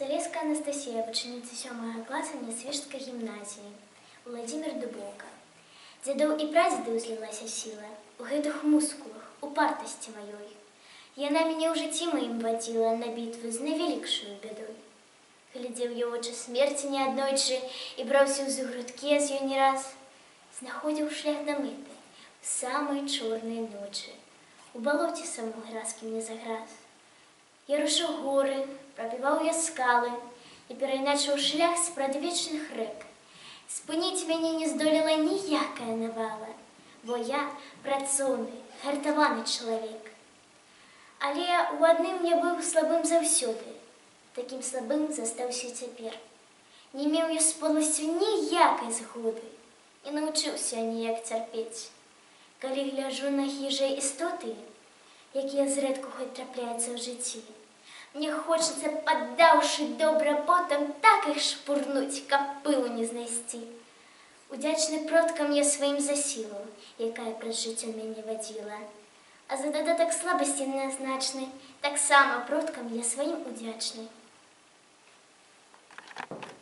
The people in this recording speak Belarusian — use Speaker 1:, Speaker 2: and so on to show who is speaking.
Speaker 1: Залеска Анастасія, вучениця 7 класу Нясвіжської гімназії, Владимир Дубоўка. Дзядоў і прадзедаў злілася сіла у гэтых мускулах, у партасці маёй. Яна мяне ў жыцці маім вадзіла на бітвы з найвялікшаю бядой. Глядзеў я вочы смерці неаднойчы і браўся ў грудкі з ёй не раз. Знаходзіў шлях да мэты в самыя чорныя ночы, у балоце самым гразкім не заграз. Я рушыў горы, прабіваў я скалы і перайначыў шлях з прадвечных рэк. Спыніць мяне не здолела ніякая навала, бо я працоўны, гартаваны чалавек. Але ў адным я быў слабым заўсёды, такім слабым застаўся цяпер. Не меў я з подласцю ніякай згоды і навучыўся ніяк цярпець. Калі гляджу на хіжыя істоты, якія зрэдку хоць трапляюцца ў жыцці, мне хочацца, паддаўшы добра потам, так іх шпурнуць, каб пылу не знайсці. Удзячны продкам я сваім за сілу, якая праз жыццё мяне вадзіла. А за дадатак слабасці нязначны, таксама продкам я сваім удзячны.